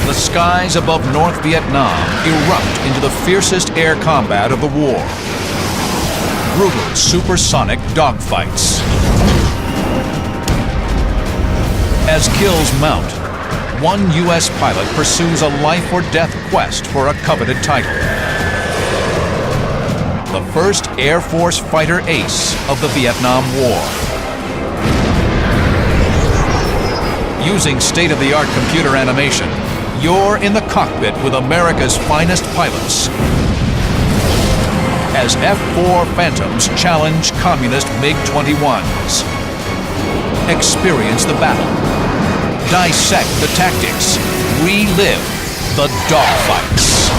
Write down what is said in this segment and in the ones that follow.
The skies above North Vietnam erupt into the fiercest air combat of the war. Brutal supersonic dogfights. As kills mount, one U.S. pilot pursues a life-or-death quest for a coveted title. The first Air Force fighter ace of the Vietnam War. Using state-of-the-art computer animation, you're in the cockpit with America's finest pilots as F-4 Phantoms challenge communist MiG-21s. Experience the battle. Dissect the tactics. Relive the dogfights.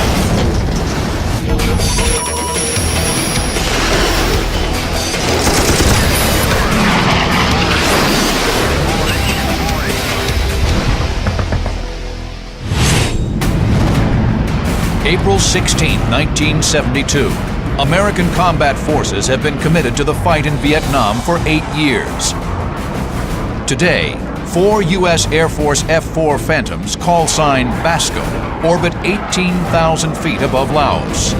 April 16, 1972. American combat forces have been committed to the fight in Vietnam for 8 years. Today, 4 U.S. Air Force F-4 Phantoms, call sign Basco, orbit 18,000 feet above Laos.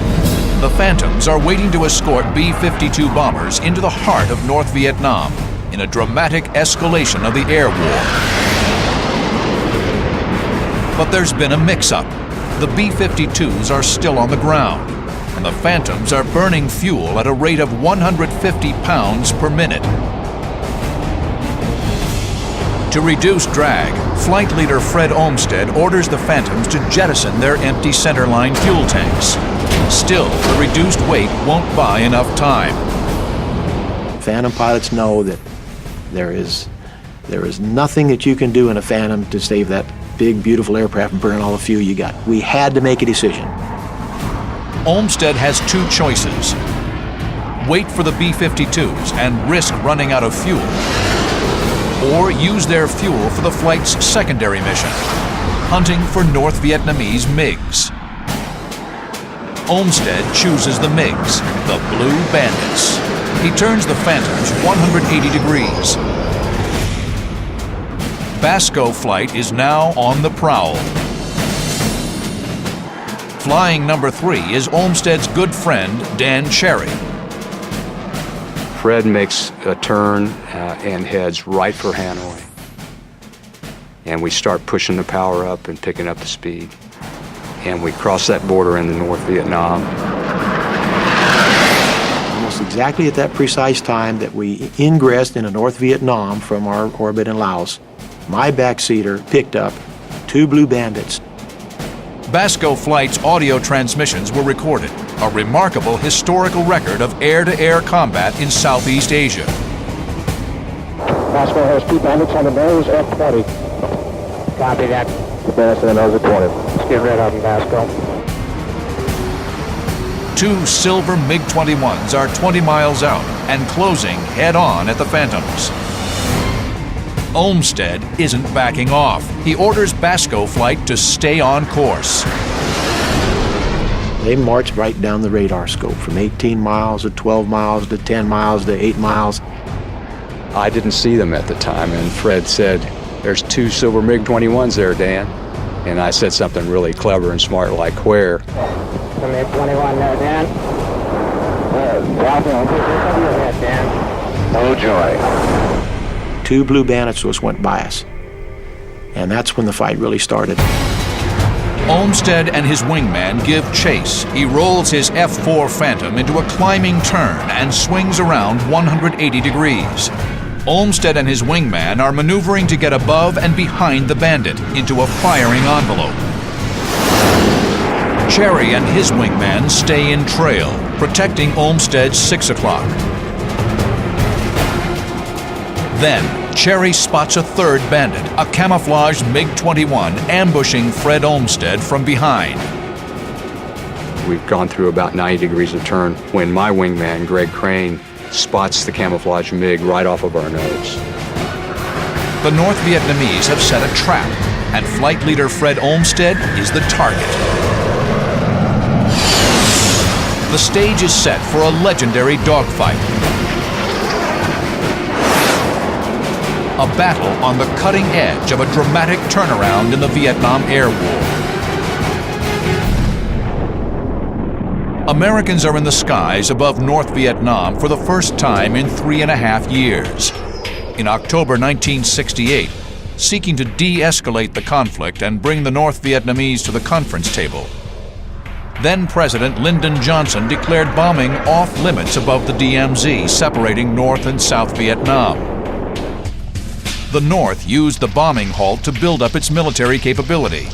The Phantoms are waiting to escort B-52 bombers into the heart of North Vietnam in a dramatic escalation of the air war. But there's been a mix-up. The B-52s are still on the ground, and the Phantoms are burning fuel at a rate of 150 pounds per minute. To reduce drag, Flight Leader Fred Olmsted orders the Phantoms to jettison their empty centerline fuel tanks. Still, the reduced weight won't buy enough time. Phantom pilots know that there is nothing that you can do in a Phantom to save that big, beautiful aircraft and burn all the fuel you got. We had to make a decision. Olmsted has 2 choices. Wait for the B-52s and risk running out of fuel, or use their fuel for the flight's secondary mission, hunting for North Vietnamese MiGs. Olmsted chooses the MiGs, the Blue Bandits. He turns the Phantoms 180 degrees. Basco flight is now on the prowl. Flying number 3 is Olmsted's good friend, Dan Cherry. Fred makes a turn and heads right for Hanoi. And we start pushing the power up and picking up the speed. And we cross that border into North Vietnam. Almost exactly at that precise time that we ingressed into North Vietnam from our orbit in Laos, my backseater picked up 2 Blue Bandits. Basco flight's audio transmissions were recorded, a remarkable historical record of air-to-air combat in Southeast Asia. Basco has 2 bandits on the nose, F-20. Copy that. 2 bandits on the nose at 20. Let's get rid of them, Basco. 2 silver MiG-21s are 20 miles out and closing head-on at the Phantoms. Olmsted isn't backing off. He orders Basco flight to stay on course. They marched right down the radar scope from 18 miles to 12 miles to 10 miles to 8 miles. I didn't see them at the time, and Fred said, "There's 2 silver MiG-21s there, Dan." And I said something really clever and smart like, "Where?" The MiG-21 there, Dan. Dan. No joy. 2 Blue Bandits just went by us. And that's when the fight really started. Olmsted and his wingman give chase. He rolls his F-4 Phantom into a climbing turn and swings around 180 degrees. Olmsted and his wingman are maneuvering to get above and behind the Bandit into a firing envelope. Cherry and his wingman stay in trail, protecting Olmsted's 6 o'clock. Then, Cherry spots a 3rd Bandit, a camouflaged MiG-21, ambushing Fred Olmsted from behind. We've gone through about 90 degrees of turn when my wingman, Greg Crane, spots the camouflage MiG right off of our nose. The North Vietnamese have set a trap, and Flight Leader Fred Olmsted is the target. The stage is set for a legendary dogfight. A battle on the cutting edge of a dramatic turnaround in the Vietnam Air War. Americans are in the skies above North Vietnam for the first time in 3.5 years. In October 1968, seeking to de-escalate the conflict and bring the North Vietnamese to the conference table, then-President Lyndon Johnson declared bombing off-limits above the DMZ, separating North and South Vietnam. The North used the bombing halt to build up its military capability.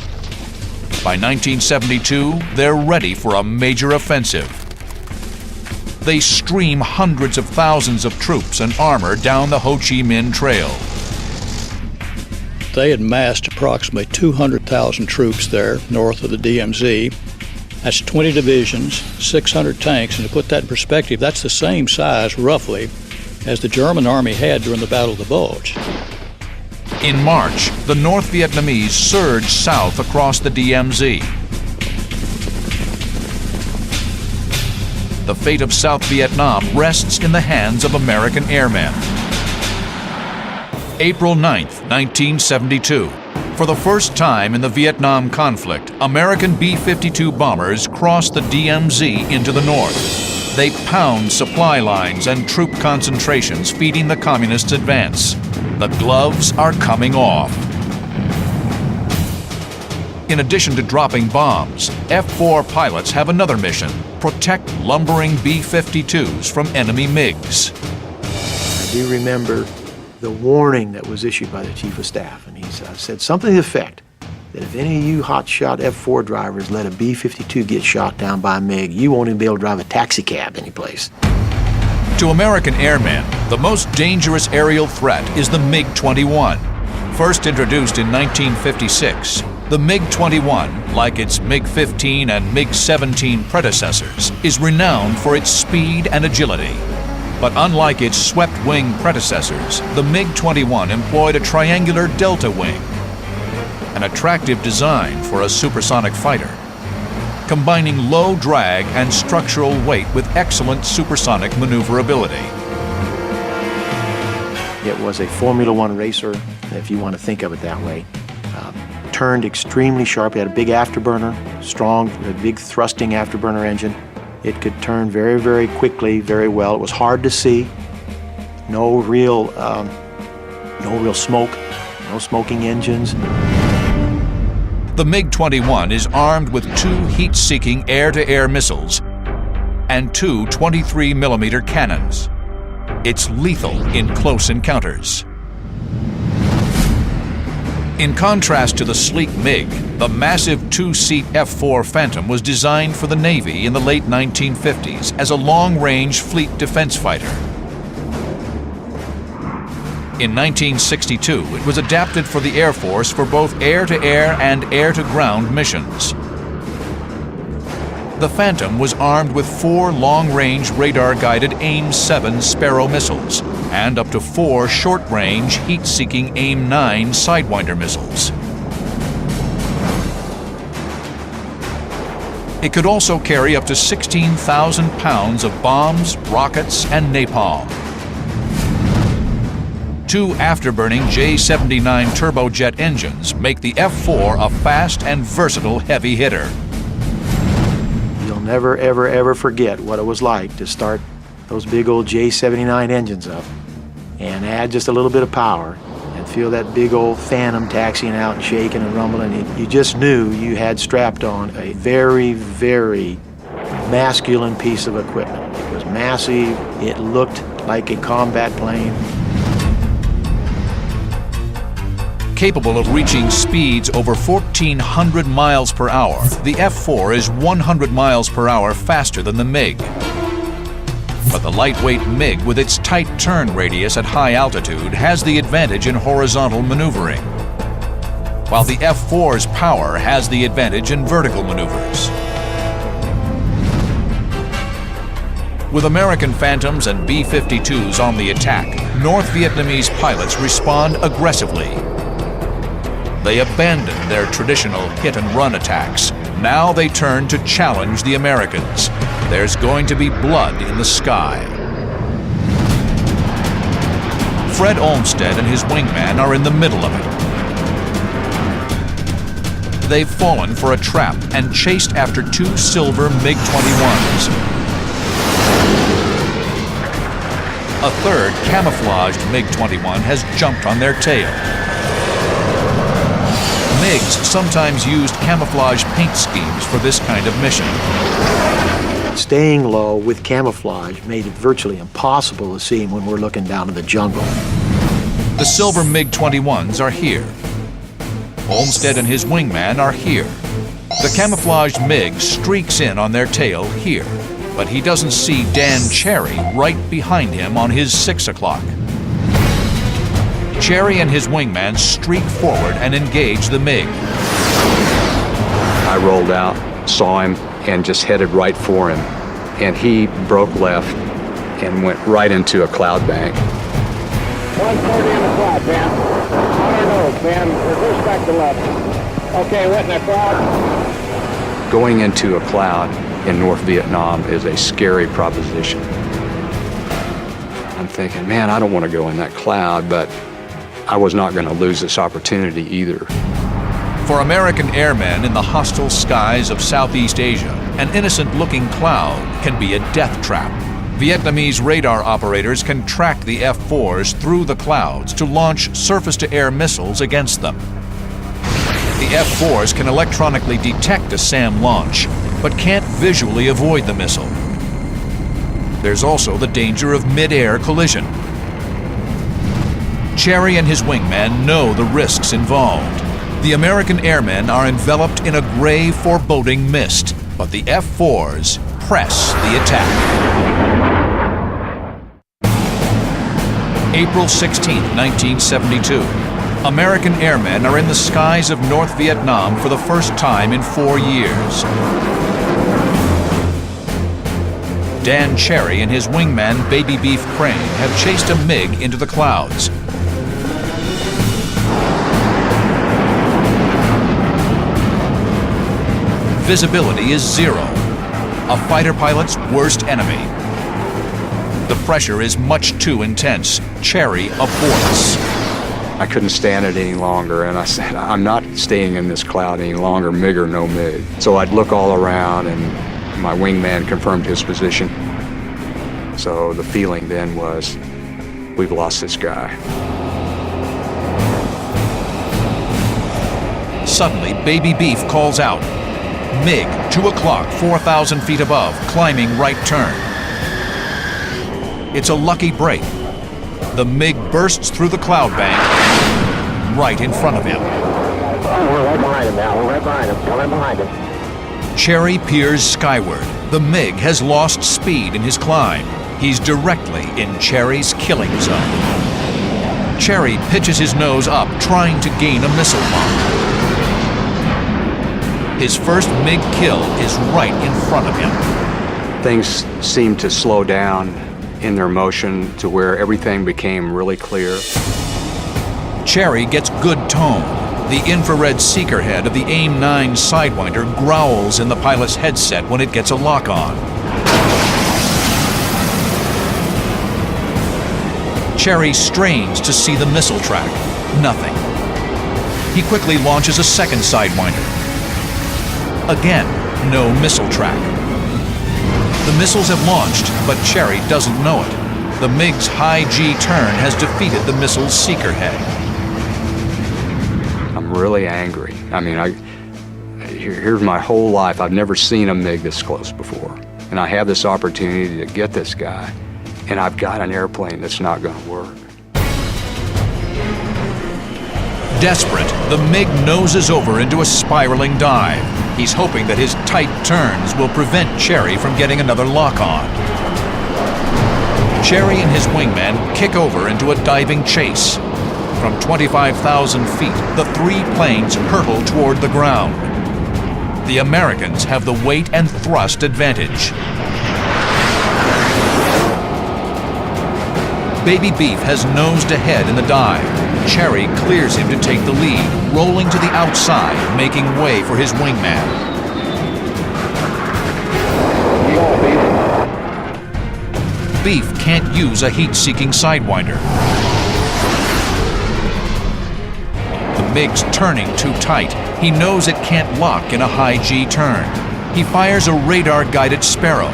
By 1972, they're ready for a major offensive. They stream hundreds of thousands of troops and armor down the Ho Chi Minh Trail. They had massed approximately 200,000 troops there north of the DMZ. That's 20 divisions, 600 tanks, and to put that in perspective, that's the same size, roughly, as the German army had during the Battle of the Bulge. In March, the North Vietnamese surged south across the DMZ. The fate of South Vietnam rests in the hands of American airmen. April 9th, 1972. For the first time in the Vietnam conflict, American B-52 bombers cross the DMZ into the north. They pound supply lines and troop concentrations, feeding the communists' advance. The gloves are coming off. In addition to dropping bombs, F-4 pilots have another mission: protect lumbering B-52s from enemy MiGs. I do remember the warning that was issued by the Chief of Staff, and he said something to the effect that if any of you hotshot F-4 drivers let a B-52 get shot down by a MiG, you won't even be able to drive a taxi cab anyplace. To American airmen, the most dangerous aerial threat is the MiG-21. First introduced in 1956, the MiG-21, like its MiG-15 and MiG-17 predecessors, is renowned for its speed and agility. But unlike its swept-wing predecessors, the MiG-21 employed a triangular delta wing, an attractive design for a supersonic fighter, combining low drag and structural weight with excellent supersonic maneuverability. It was a Formula One racer, if you want to think of it that way. Turned extremely sharp. It had a big afterburner, strong, a big thrusting afterburner engine. It could turn very, very quickly, very well. It was hard to see. No real smoke, no smoking engines. The MiG-21 is armed with 2 heat-seeking air-to-air missiles and 2 23mm cannons. It's lethal in close encounters. In contrast to the sleek MiG, the massive 2-seat F-4 Phantom was designed for the Navy in the late 1950s as a long-range fleet defense fighter. In 1962, it was adapted for the Air Force for both air-to-air and air-to-ground missions. The Phantom was armed with 4 long-range radar-guided AIM-7 Sparrow missiles and up to 4 short-range heat-seeking AIM-9 Sidewinder missiles. It could also carry up to 16,000 pounds of bombs, rockets, and napalm. 2 afterburning J-79 turbojet engines make the F-4 a fast and versatile heavy hitter. You'll never, ever, ever forget what it was like to start those big old J-79 engines up and add just a little bit of power and feel that big old Phantom taxiing out and shaking and rumbling. You just knew you had strapped on a very, very masculine piece of equipment. It was massive. It looked like a combat plane. Capable of reaching speeds over 1,400 miles per hour, the F-4 is 100 miles per hour faster than the MiG. But the lightweight MiG, with its tight turn radius at high altitude, has the advantage in horizontal maneuvering, while the F-4's power has the advantage in vertical maneuvers. With American Phantoms and B-52s on the attack, North Vietnamese pilots respond aggressively. They abandon their traditional hit-and-run attacks. Now they turn to challenge the Americans. There's going to be blood in the sky. Fred Olmsted and his wingman are in the middle of it. they've fallen for a trap and chased after two silver MiG-21s. A third camouflaged MiG-21 has jumped on their tail. MiGs sometimes used camouflage paint schemes for this kind of mission. Staying low with camouflage made it virtually impossible to see him when we're looking down in the jungle. The silver MiG-21s are here. Olmsted and his wingman are here. The camouflaged MiG streaks in on their tail here, but he doesn't see Dan Cherry right behind him on his 6 o'clock. Cherry and his wingman streak forward and engage the MiG. I rolled out, saw him, and just headed right for him. And he broke left and went right into a cloud bank. 140 in the cloud, Ben. On our nose, Ben. Reverse back to left. Okay, went in the cloud. Going into a cloud in North Vietnam is a scary proposition. I'm thinking, man, I don't want to go in that cloud, but I was not going to lose this opportunity either. For American airmen in the hostile skies of Southeast Asia, an innocent-looking cloud can be a death trap. Vietnamese radar operators can track the F-4s through the clouds to launch surface-to-air missiles against them. The F-4s can electronically detect a SAM launch, but can't visually avoid the missile. There's also the danger of mid-air collision. Cherry and his wingman know the risks involved. The American airmen are enveloped in a gray, foreboding mist, but the F-4s press the attack. April 16, 1972. American airmen are in the skies of North Vietnam for the first time in 4 years. Dan Cherry and his wingman Baby Beef Crane have chased a MiG into the clouds. Visibility is zero, a fighter pilot's worst enemy. The pressure is much too intense. Cherry aborts. I couldn't stand it any longer, and I said, I'm not staying in this cloud any longer, MiG or no MiG. So I'd look all around, and my wingman confirmed his position. So the feeling then was, we've lost this guy. Suddenly, Baby Beef calls out. MiG, 2 o'clock, 4,000 feet above, climbing right turn. It's a lucky break. The MiG bursts through the cloud bank right in front of him. We're right behind him now. We're right behind him. We're right behind him. Cherry peers skyward. The MiG has lost speed in his climb. He's directly in Cherry's killing zone. Cherry pitches his nose up, trying to gain a missile mark. His first MiG kill is right in front of him. Things seemed to slow down in their motion to where everything became really clear. Cherry gets good tone. The infrared seeker head of the AIM-9 Sidewinder growls in the pilot's headset when it gets a lock on. Cherry strains to see the missile track. Nothing. He quickly launches a second Sidewinder. Again, no missile track. The missiles have launched, but Cherry doesn't know it. The MiG's high G turn has defeated the missile's seeker head. I'm really angry. I mean, here's my whole life. I've never seen a MiG this close before. And I have this opportunity to get this guy, and I've got an airplane that's not going to work. Desperate, the MiG noses over into a spiraling dive. He's hoping that his tight turns will prevent Cherry from getting another lock-on. Cherry and his wingman kick over into a diving chase. From 25,000 feet, the three planes hurtle toward the ground. The Americans have the weight and thrust advantage. Baby Beef has nosed ahead in the dive. Cherry clears him to take the lead, rolling to the outside, making way for his wingman. Beef can't use a heat-seeking Sidewinder. The MiG's turning too tight. He knows it can't lock in a high G turn. He fires a radar-guided Sparrow.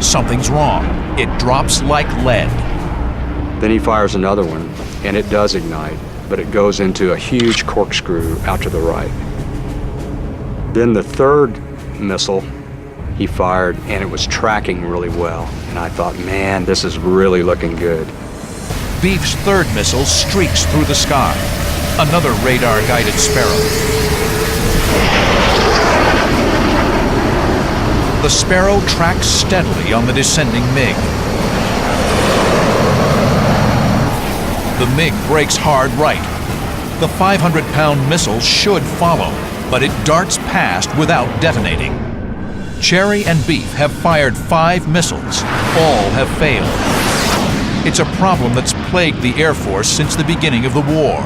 Something's wrong. It drops like lead. Then he fires another one, and it does ignite, but it goes into a huge corkscrew out to the right. Then the third missile he fired, and it was tracking really well. And I thought, man, this is really looking good. Beef's third missile streaks through the sky. Another radar-guided Sparrow. The Sparrow tracks steadily on the descending MiG. The MiG brakes hard right. The 500-pound missile should follow, but it darts past without detonating. Cherry and Beef have fired 5 missiles. All have failed. It's a problem that's plagued the Air Force since the beginning of the war.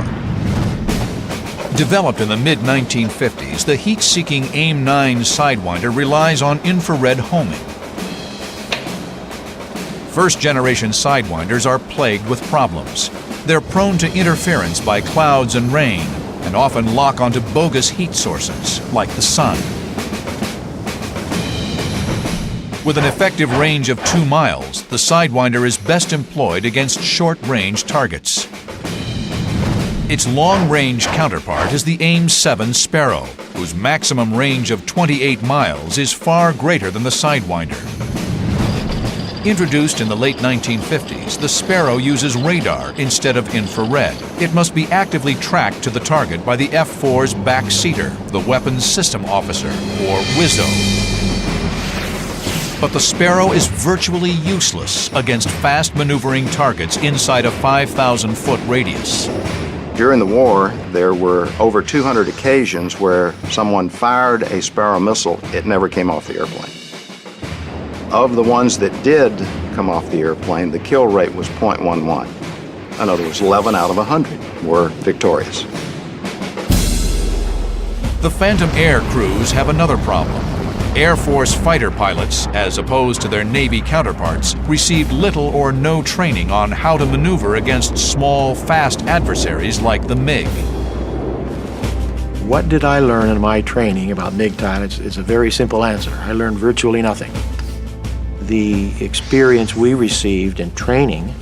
Developed in the mid-1950s, the heat-seeking AIM-9 Sidewinder relies on infrared homing. First-generation Sidewinders are plagued with problems. They're prone to interference by clouds and rain, and often lock onto bogus heat sources, like the sun. With an effective range of 2 miles, the Sidewinder is best employed against short-range targets. Its long-range counterpart is the AIM-7 Sparrow, whose maximum range of 28 miles is far greater than the Sidewinder. Introduced in the late 1950s, the Sparrow uses radar instead of infrared. It must be actively tracked to the target by the F-4's backseater, the Weapons System Officer, or WISO. But the Sparrow is virtually useless against fast-maneuvering targets inside a 5,000-foot radius. During the war, there were over 200 occasions where someone fired a Sparrow missile. It never came off the airplane. Of the ones that did come off the airplane, the kill rate was 0.11. In other words, 11 out of 100 were victorious. The Phantom Air crews have another problem. Air Force fighter pilots, as opposed to their Navy counterparts, received little or no training on how to maneuver against small, fast adversaries like the MiG. What did I learn in my training about MiG pilots? It's a very simple answer. I learned virtually nothing. The experience we received in training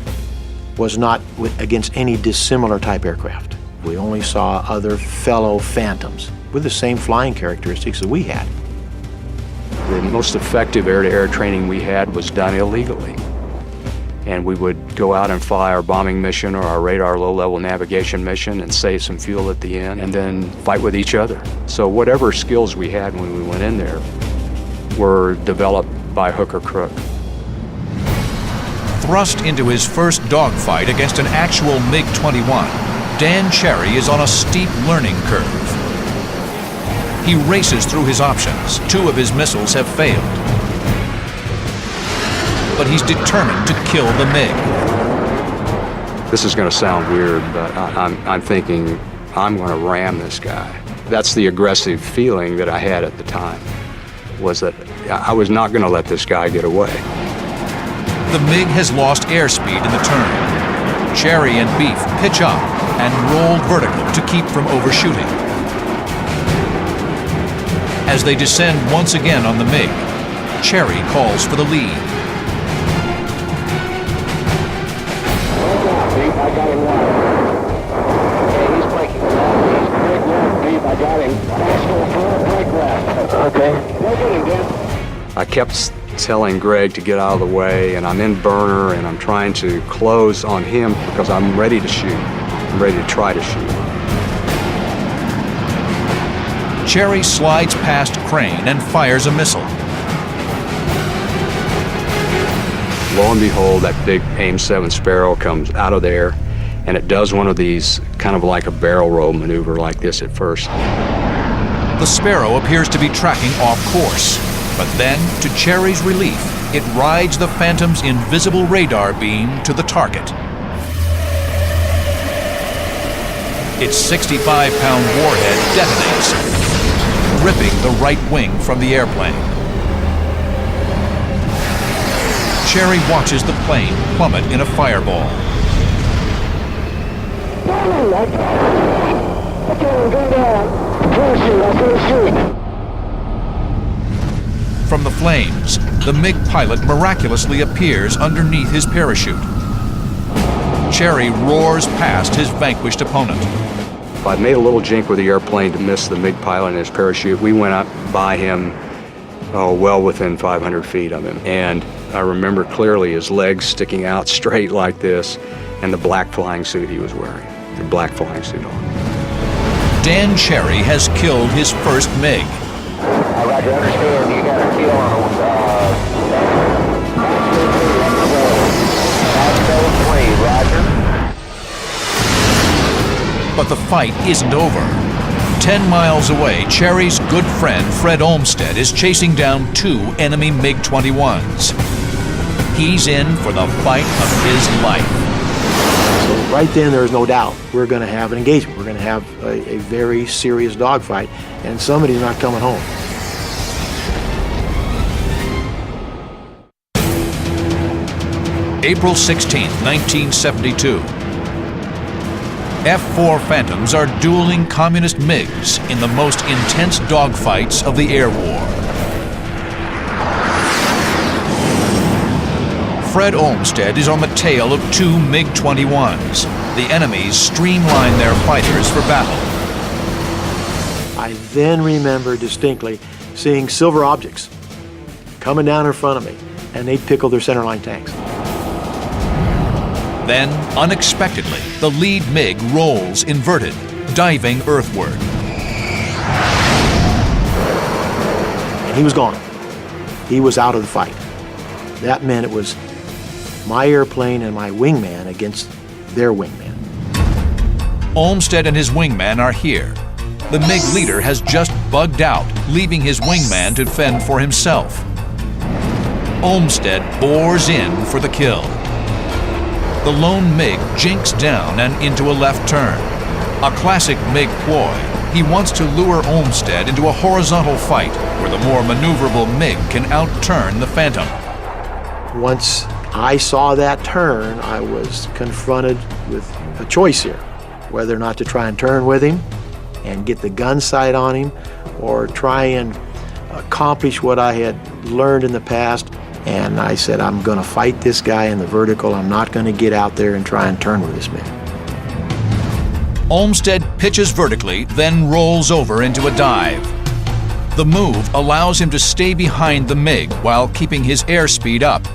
was not against any dissimilar type aircraft. We only saw other fellow Phantoms with the same flying characteristics that we had. The most effective air-to-air training we had was done illegally. And we would go out and fly our bombing mission or our radar low-level navigation mission and save some fuel at the end and then fight with each other. So whatever skills we had when we went in there were developed by hook or crook. Thrust into his first dogfight against an actual MiG-21, Dan Cherry is on a steep learning curve. He races through his options. 2 of his missiles have failed. But he's determined to kill the MiG. This is going to sound weird, but I'm thinking I'm going to ram this guy. That's the aggressive feeling that I had at the time, was that I was not going to let this guy get away. The MiG has lost airspeed in the turn. Cherry and Beef pitch up and roll vertical to keep from overshooting. As they descend once again on the MiG, Cherry calls for the lead. I got him wide. Okay, he's breaking left. He's big left, Beef. I got him. Fast full break left. Okay. Go get him, Dan. I kept telling Greg to get out of the way, and I'm in burner, and I'm trying to close on him because I'm ready to shoot. I'm ready to try to shoot. Cherry slides past Crane and fires a missile. Lo and behold, that big AIM-7 Sparrow comes out of there, and it does one of these kind of like a barrel roll maneuver like this at first. The Sparrow appears to be tracking off course, but then, to Cherry's relief, it rides the Phantom's invisible radar beam to the target. Its 65-pound warhead detonates, ripping the right wing from the airplane. Cherry watches the plane plummet in a fireball. Go down. Parachute, I parachute. From the flames, the MiG pilot miraculously appears underneath his parachute. Cherry roars past his vanquished opponent. I made a little jink with the airplane to miss the MiG pilot and his parachute. We went up by him, well within 500 feet of him. And I remember clearly his legs sticking out straight like this, and the black flying suit he was wearing, the black flying suit on. Dan Cherry has killed his first MiG. Roger, understand you got a kill on Roger. But the fight isn't over. 10 miles away, Cherry's good friend Fred Olmsted is chasing down 2 enemy MiG-21s. He's in for the fight of his life. So right then, there's no doubt we're going to have an engagement. We're going to have a very serious dogfight, and somebody's not coming home. April 16, 1972. F-4 Phantoms are dueling communist MiGs in the most intense dogfights of the air war. Fred Olmsted is on the tail of 2 MiG-21s. The enemies streamline their fighters for battle. I then remember distinctly seeing silver objects coming down in front of me, and they pickle their centerline tanks. Then, unexpectedly, the lead MiG rolls inverted, diving earthward. And he was gone. He was out of the fight. That meant it was my airplane and my wingman against their wingman. Olmsted and his wingman are here. The MiG leader has just bugged out, leaving his wingman to fend for himself. Olmsted bores in for the kill. The lone MiG jinks down and into a left turn. A classic MiG ploy. He wants to lure Olmsted into a horizontal fight where the more maneuverable MiG can outturn the Phantom. Once I saw that turn, I was confronted with a choice here, whether or not to try and turn with him and get the gun sight on him, or try and accomplish what I had learned in the past. And I said, I'm going to fight this guy in the vertical. I'm not going to get out there and try and turn with this man. Olmsted pitches vertically, then rolls over into a dive. The move allows him to stay behind the MiG while keeping his airspeed up.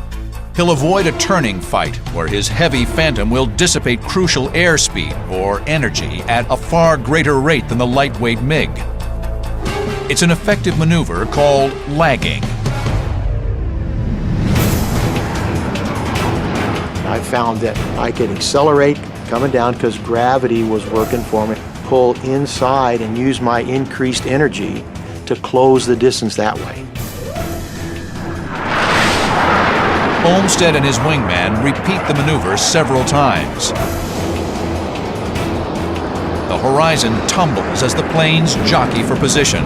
He'll avoid a turning fight where his heavy Phantom will dissipate crucial airspeed or energy at a far greater rate than the lightweight MiG. It's an effective maneuver called lagging. I found that I could accelerate coming down because gravity was working for me, pull inside and use my increased energy to close the distance that way. Olmsted and his wingman repeat the maneuver several times. The horizon tumbles as the planes jockey for position.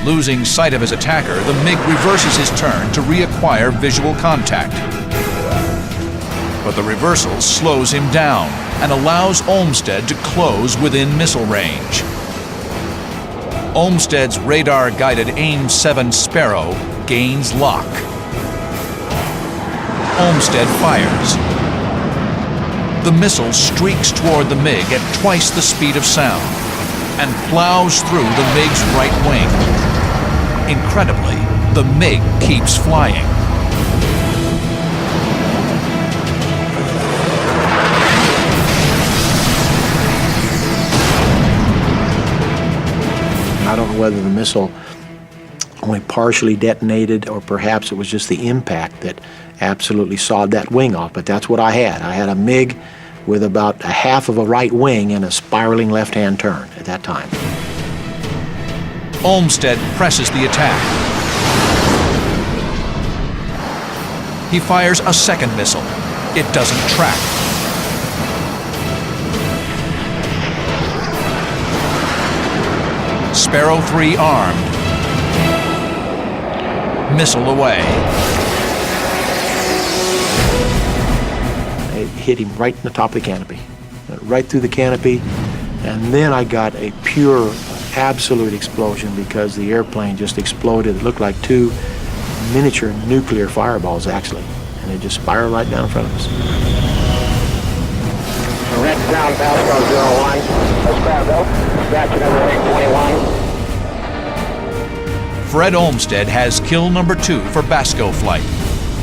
Losing sight of his attacker, the MiG reverses his turn to reacquire visual contact. But the reversal slows him down and allows Olmsted to close within missile range. Olmsted's radar-guided AIM-7 Sparrow gains lock. Olmsted fires. The missile streaks toward the MiG at twice the speed of sound and plows through the MiG's right wing. Incredibly, the MiG keeps flying. I don't know whether the missile only partially detonated or perhaps it was just the impact that absolutely sawed that wing off, but that's what I had. I had a MiG with about a half of a right wing and a spiraling left-hand turn at that time. Olmsted presses the attack. He fires a second missile. It doesn't track. Sparrow 3 armed. missile away. It hit him right in the top of the canopy, right through the canopy, and then I got a pure, absolute explosion because the airplane just exploded. It looked like two miniature nuclear fireballs, actually, and it just spiraled right down in front of us. Red ground, Pasco 01. Let's grab those. Scratch number 821. Fred Olmsted has kill number 2 for Basco flight.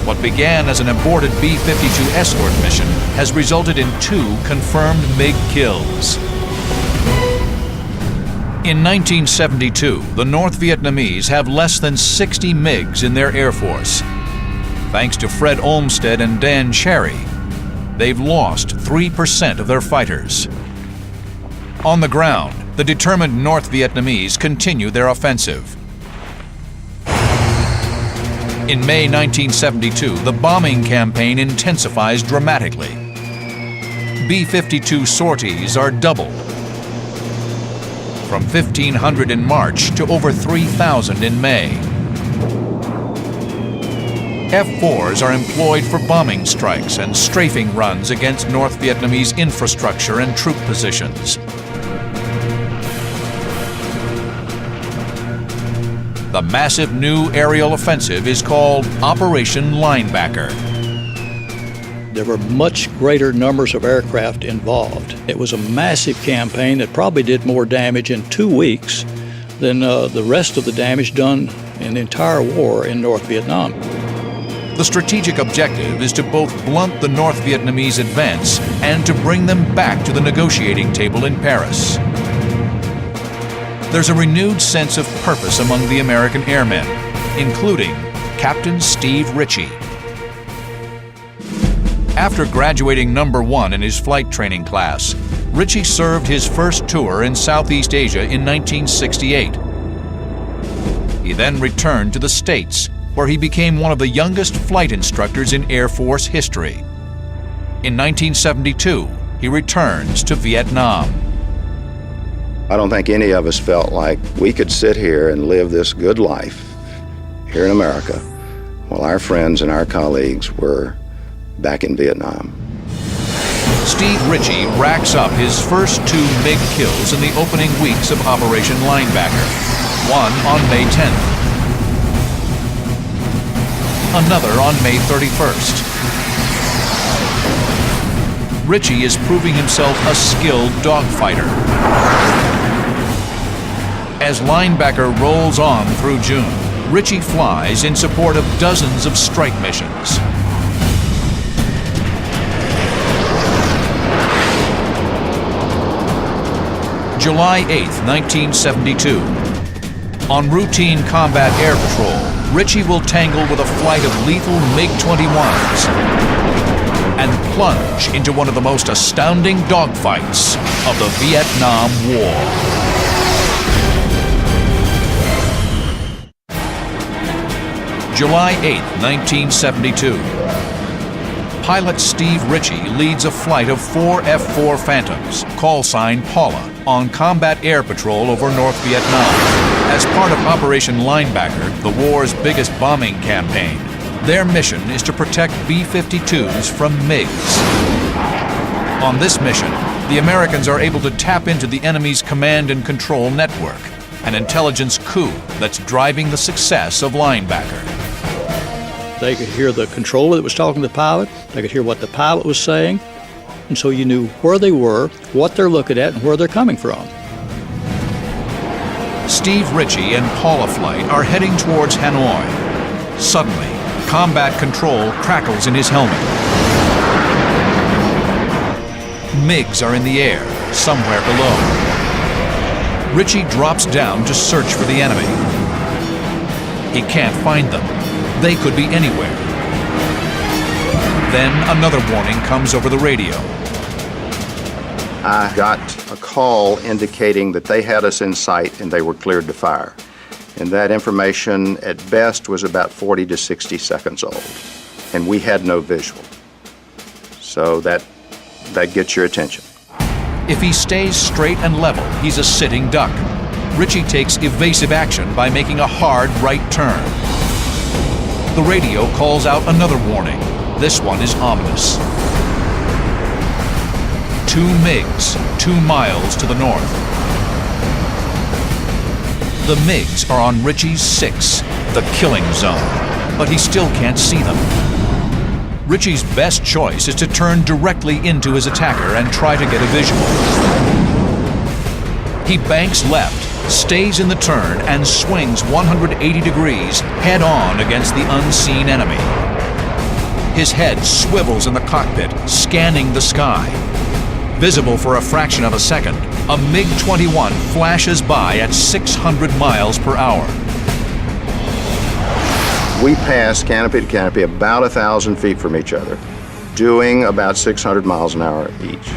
What began as an aborted B-52 escort mission has resulted in 2 confirmed MiG kills. In 1972, the North Vietnamese have less than 60 MiGs in their Air Force. Thanks to Fred Olmsted and Dan Cherry, they've lost 3% of their fighters. On the ground, the determined North Vietnamese continue their offensive. In May 1972, the bombing campaign intensifies dramatically. B-52 sorties are doubled, from 1,500 in March to over 3,000 in May. F-4s are employed for bombing strikes and strafing runs against North Vietnamese infrastructure and troop positions. The massive new aerial offensive is called Operation Linebacker. There were much greater numbers of aircraft involved. It was a massive campaign that probably did more damage in 2 weeks than the rest of the damage done in the entire war in North Vietnam. The strategic objective is to both blunt the North Vietnamese advance and to bring them back to the negotiating table in Paris. There's a renewed sense of purpose among the American airmen, including Captain Steve Ritchie. After graduating number 1 in his flight training class, Ritchie served his first tour in Southeast Asia in 1968. He then returned to the States, where he became one of the youngest flight instructors in Air Force history. In 1972, he returns to Vietnam. I don't think any of us felt like we could sit here and live this good life here in America while our friends and our colleagues were back in Vietnam. Steve Ritchie racks up his first 2 MiG kills in the opening weeks of Operation Linebacker, one on May 10th. Another on May 31st. Ritchie is proving himself a skilled dogfighter. As Linebacker rolls on through June, Ritchie flies in support of dozens of strike missions. July 8, 1972. On routine combat air patrol, Ritchie will tangle with a flight of lethal MiG-21s and plunge into one of the most astounding dogfights of the Vietnam War. July 8, 1972. Pilot Steve Ritchie leads a flight of 4 F-4 Phantoms, call sign Paula, on combat air patrol over North Vietnam. As part of Operation Linebacker, the war's biggest bombing campaign, their mission is to protect B-52s from MiGs. On this mission, the Americans are able to tap into the enemy's command and control network, an intelligence coup that's driving the success of Linebacker. They could hear the controller that was talking to the pilot. They could hear what the pilot was saying. And so you knew where they were, what they're looking at, and where they're coming from. Steve Ritchie and Paula flight are heading towards Hanoi. Suddenly, combat control crackles in his helmet. MiGs are in the air, somewhere below. Ritchie drops down to search for the enemy. He can't find them. They could be anywhere. Then another warning comes over the radio. I got a call indicating that they had us in sight and they were cleared to fire. And that information at best was about 40 to 60 seconds old. And we had no visual. So that gets your attention. If he stays straight and level, he's a sitting duck. Ritchie takes evasive action by making a hard right turn. The radio calls out another warning. This one is ominous. 2 MiGs, 2 miles to the north. The MiGs are on Ritchie's 6, the killing zone, but he still can't see them. Ritchie's best choice is to turn directly into his attacker and try to get a visual. He banks left, stays in the turn, and swings 180 degrees head-on against the unseen enemy. His head swivels in the cockpit, scanning the sky. Visible for a fraction of a second, a MiG-21 flashes by at 600 miles per hour. We passed canopy to canopy about 1,000 feet from each other, doing about 600 miles an hour each,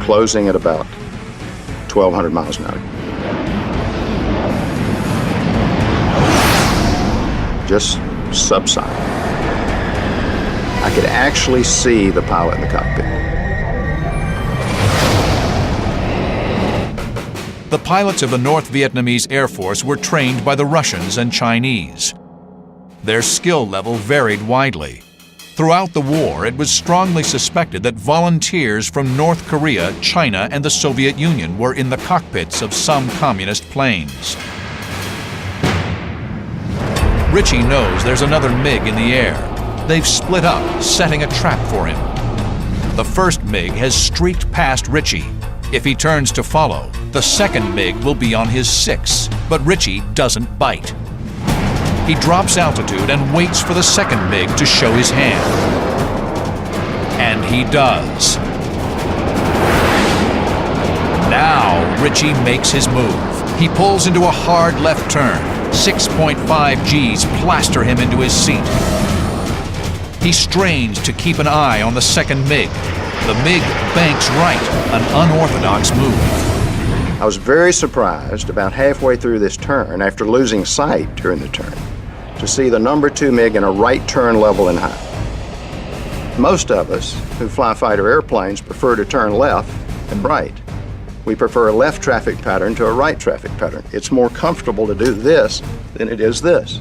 closing at about 1,200 miles an hour. Just subsonic. I could actually see the pilot in the cockpit. The pilots of the North Vietnamese Air Force were trained by the Russians and Chinese. Their skill level varied widely. Throughout the war, it was strongly suspected that volunteers from North Korea, China, and the Soviet Union were in the cockpits of some communist planes. Ritchie knows there's another MiG in the air. They've split up, setting a trap for him. The first MiG has streaked past Ritchie. If he turns to follow, the second MiG will be on his 6, but Ritchie doesn't bite. He drops altitude and waits for the second MiG to show his hand. And he does. Now Ritchie makes his move. He pulls into a hard left turn. 6.5 Gs plaster him into his seat. He strains to keep an eye on the second MiG. The MiG banks right, an unorthodox move. I was very surprised about halfway through this turn, after losing sight during the turn, to see the number 2 MiG in a right turn level and high. Most of us who fly fighter airplanes prefer to turn left and right. We prefer a left traffic pattern to a right traffic pattern. It's more comfortable to do this than it is this.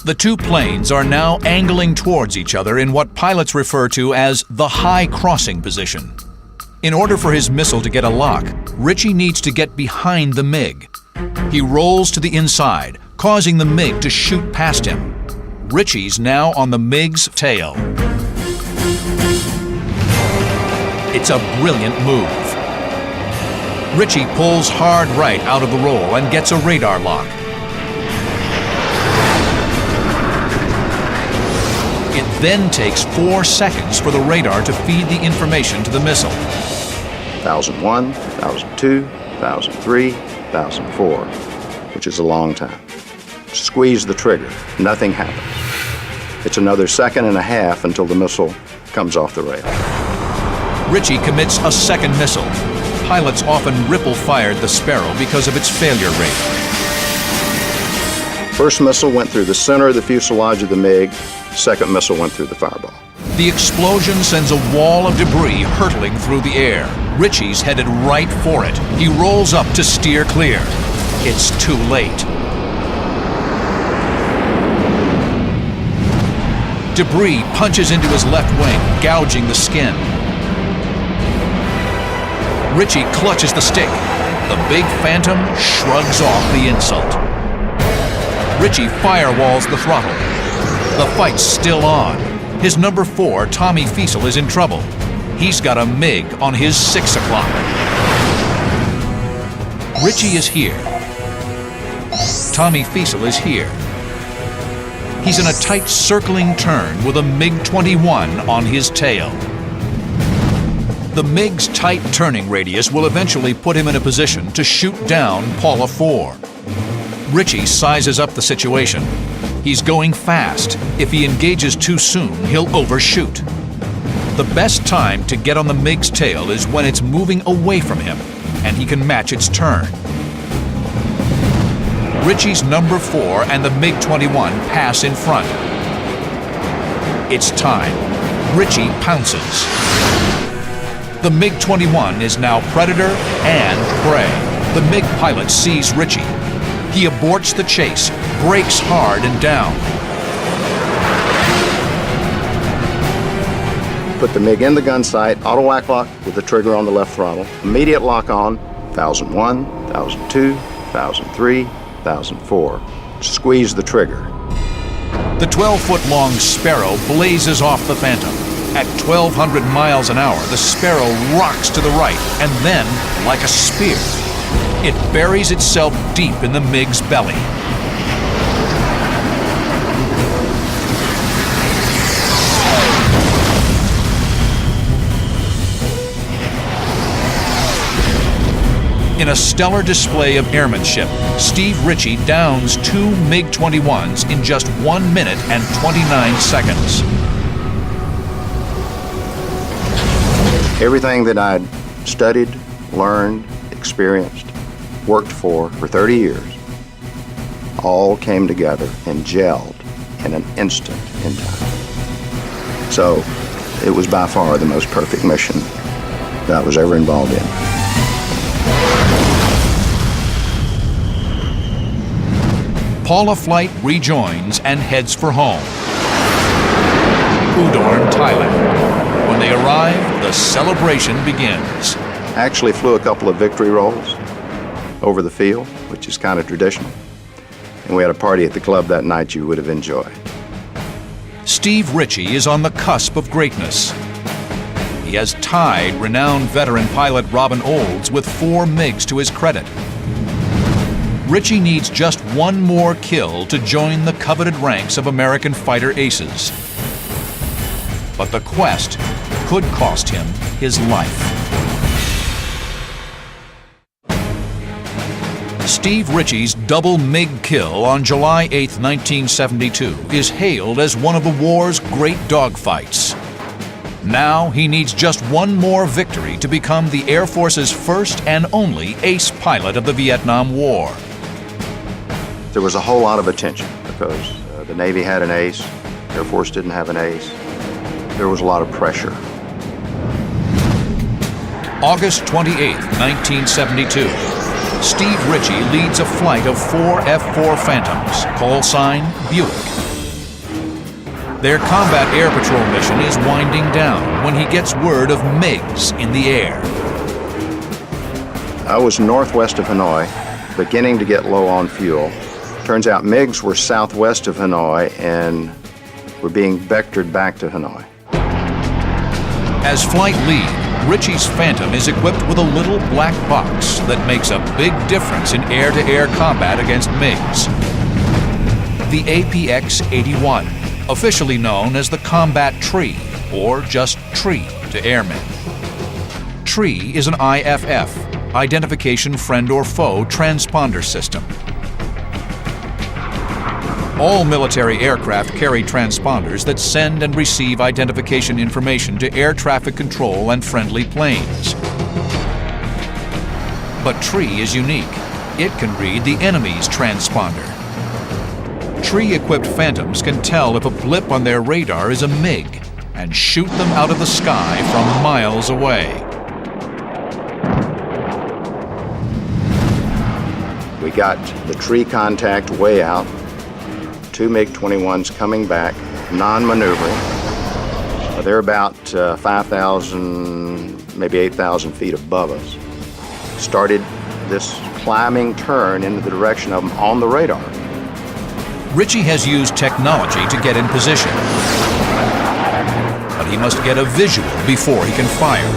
The two planes are now angling towards each other in what pilots refer to as the high crossing position. In order for his missile to get a lock, Ritchie needs to get behind the MiG. He rolls to the inside, causing the MiG to shoot past him. Ritchie's now on the MiG's tail. It's a brilliant move. Ritchie pulls hard right out of the roll and gets a radar lock. It then takes 4 seconds for the radar to feed the information to the missile. 1001, 1002, 1003, 1004, which is a long time. Squeeze the trigger, nothing happens. It's another second and a half until the missile comes off the rail. Ritchie commits a second missile. Pilots often ripple-fired the Sparrow because of its failure rate. First missile went through the center of the fuselage of the MiG. Second missile went through the fireball. The explosion sends a wall of debris hurtling through the air. Ritchie's headed right for it. He rolls up to steer clear. It's too late. Debris punches into his left wing, gouging the skin. Ritchie clutches the stick. The big Phantom shrugs off the insult. Ritchie firewalls the throttle. The fight's still on. His number 4, Tommy Fiesel, is in trouble. He's got a MiG on his 6 o'clock. Ritchie is here. Tommy Fiesel is here. He's in a tight circling turn with a MiG-21 on his tail. The MiG's tight turning radius will eventually put him in a position to shoot down Paula 4. Ritchie sizes up the situation. He's going fast. If he engages too soon, he'll overshoot. The best time to get on the MiG's tail is when it's moving away from him, and he can match its turn. Ritchie's number 4 and the MiG-21 pass in front. It's time. Ritchie pounces. The MiG-21 is now predator and prey. The MiG pilot sees Ritchie. He aborts the chase, brakes hard and down. Put the MiG in the gun sight, auto whack lock with the trigger on the left throttle. Immediate lock on, 1001, 1002, 1003, 1004. Squeeze the trigger. The 12-foot-long Sparrow blazes off the Phantom. At 1,200 miles an hour, the Sparrow rocks to the right, and then, like a spear, it buries itself deep in the MiG's belly. In a stellar display of airmanship, Steve Ritchie downs 2 MiG-21s in just 1 minute and 29 seconds. Everything that I'd studied, learned, experienced, worked for 30 years, all came together and gelled in an instant in time. So it was by far the most perfect mission that I was ever involved in. Paula Flight rejoins and heads for home, Udorn, Thailand. When they arrive, the celebration begins. I actually flew a couple of victory rolls over the field, which is kind of traditional. And we had a party at the club that night you would have enjoyed. Steve Ritchie is on the cusp of greatness. He has tied renowned veteran pilot Robin Olds with 4 MiGs to his credit. Ritchie needs just one more kill to join the coveted ranks of American fighter aces. But the quest could cost him his life. Steve Ritchie's double MiG kill on July 8, 1972 is hailed as one of the war's great dogfights. Now he needs just one more victory to become the Air Force's first and only ace pilot of the Vietnam War. There was a whole lot of attention because the Navy had an ace, Air Force didn't have an ace. There was a lot of pressure. August 28, 1972. Steve Ritchie leads a flight of 4 F-4 Phantoms, call sign Buick. Their combat air patrol mission is winding down when he gets word of MiGs in the air. I was northwest of Hanoi, beginning to get low on fuel. Turns out MiGs were southwest of Hanoi and were being vectored back to Hanoi. As flight lead, Ritchie's Phantom is equipped with a little black box that makes a big difference in air-to-air combat against MiGs. The APX-81, officially known as the Combat Tree, or just Tree to airmen. Tree is an IFF, Identification Friend or Foe transponder system. All military aircraft carry transponders that send and receive identification information to air traffic control and friendly planes. But Tree is unique. It can read the enemy's transponder. Tree-equipped Phantoms can tell if a blip on their radar is a MiG and shoot them out of the sky from miles away. We got the Tree contact way out. 2 MiG-21s coming back, non-maneuvering. They're about 5,000, maybe 8,000 feet above us. Started this climbing turn into the direction of them on the radar. Ritchie has used technology to get in position, but he must get a visual before he can fire.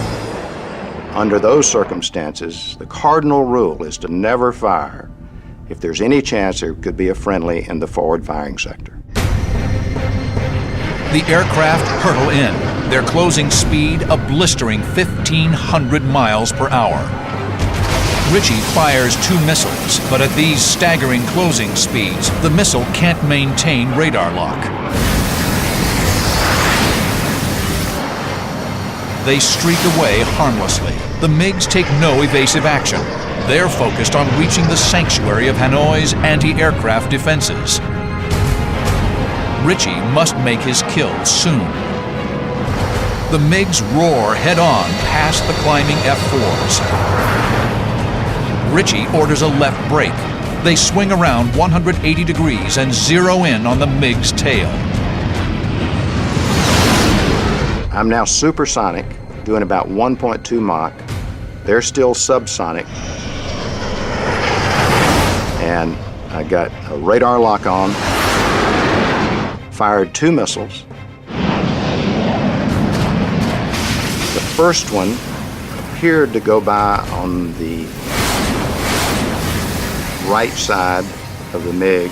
Under those circumstances, the cardinal rule is to never fire if there's any chance there could be a friendly in the forward firing sector. The aircraft hurtle in, their closing speed a blistering 1,500 miles per hour. Ritchie fires 2 missiles, but at these staggering closing speeds, the missile can't maintain radar lock. They streak away harmlessly. The MiGs take no evasive action. They're focused on reaching the sanctuary of Hanoi's anti-aircraft defenses. Ritchie must make his kill soon. The MiGs roar head-on past the climbing F-4s. Ritchie orders a left brake. They swing around 180 degrees and zero in on the MiG's tail. I'm now supersonic, doing about 1.2 Mach. They're still subsonic. And I got a radar lock on, fired 2 missiles. The first one appeared to go by on the right side of the MiG,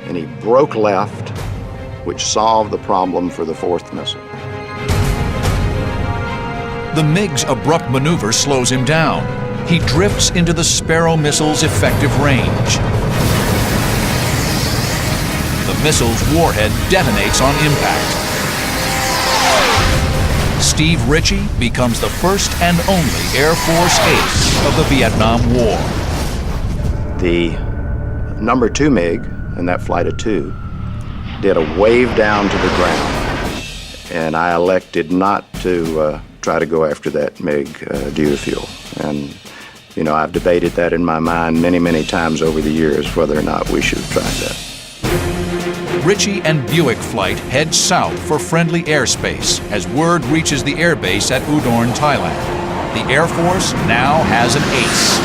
and he broke left, which solved the problem for the 4th missile. The MiG's abrupt maneuver slows him down. He drifts into the Sparrow missile's effective range. The missile's warhead detonates on impact. Steve Ritchie becomes the first and only Air Force ace of the Vietnam War. The number 2 MiG, in that flight of 2, did a wave down to the ground, and I elected not to try to go after that MiG due to fuel. And, you know, I've debated that in my mind many, many times over the years, whether or not we should have tried that. Ritchie and Buick flight head south for friendly airspace as word reaches the airbase at Udorn, Thailand. The Air Force now has an ace.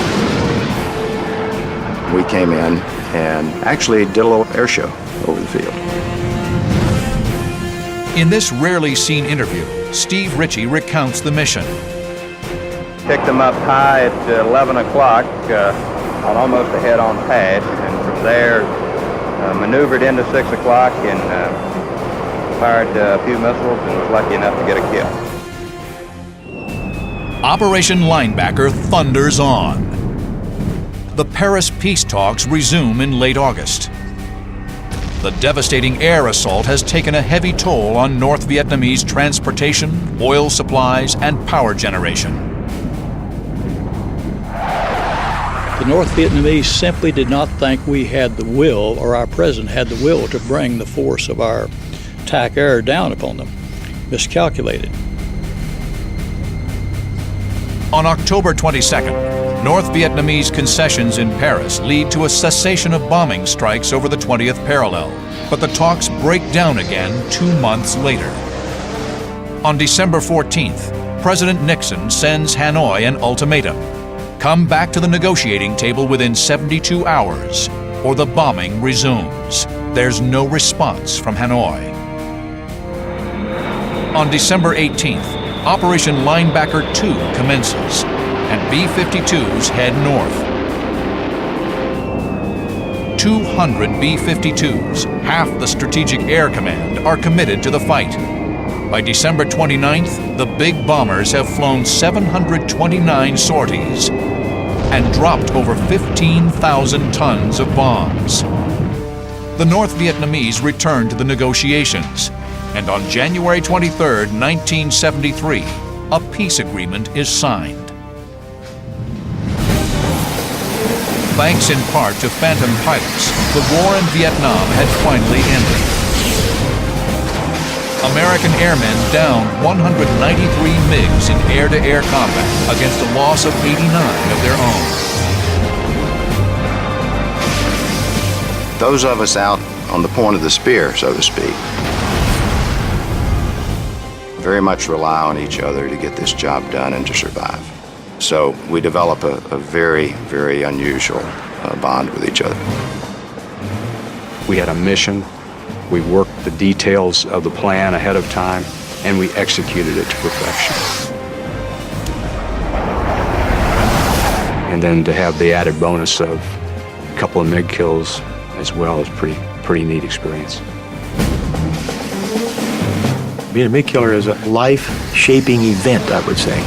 We came in and actually did a little air show over the field. In this rarely seen interview, Steve Ritchie recounts the mission. Picked them up high at 11 o'clock on almost a head-on pad, and from there maneuvered into 6 o'clock and fired a few missiles and was lucky enough to get a kill. Operation Linebacker thunders on. The Paris peace talks resume in late August. The devastating air assault has taken a heavy toll on North Vietnamese transportation, oil supplies, and power generation. The North Vietnamese simply did not think we had the will, or our president had the will, to bring the force of our TAC air down upon them. Miscalculated. On October 22nd, North Vietnamese concessions in Paris lead to a cessation of bombing strikes over the 20th parallel, but the talks break down again 2 months later. On December 14th, President Nixon sends Hanoi an ultimatum. Come back to the negotiating table within 72 hours, or the bombing resumes. There's no response from Hanoi. On December 18th, Operation Linebacker 2 commences, and B-52s head north. 200 B-52s, half the Strategic Air Command, are committed to the fight. By December 29th, the big bombers have flown 729 sorties and dropped over 15,000 tons of bombs. The North Vietnamese return to the negotiations, and on January 23, 1973, a peace agreement is signed. Thanks in part to Phantom pilots, the war in Vietnam had finally ended. American airmen downed 193 MiGs in air-to-air combat against a loss of 89 of their own. Those of us out on the point of the spear, so to speak, very much rely on each other to get this job done and to survive. So we develop a very, very unusual bond with each other. We had a mission. We worked the details of the plan ahead of time, and we executed it to perfection. And then to have the added bonus of a couple of MiG kills as well is pretty neat experience. Being a MiG killer is a life-shaping event, I would say.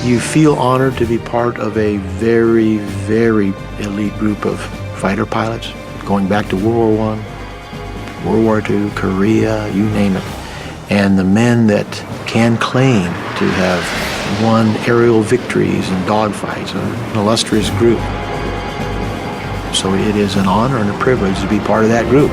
You feel honored to be part of a very, very elite group of fighter pilots, going back to World War I, World War II, Korea, you name it. And the men that can claim to have won aerial victories and dogfights, an illustrious group. So it is an honor and a privilege to be part of that group.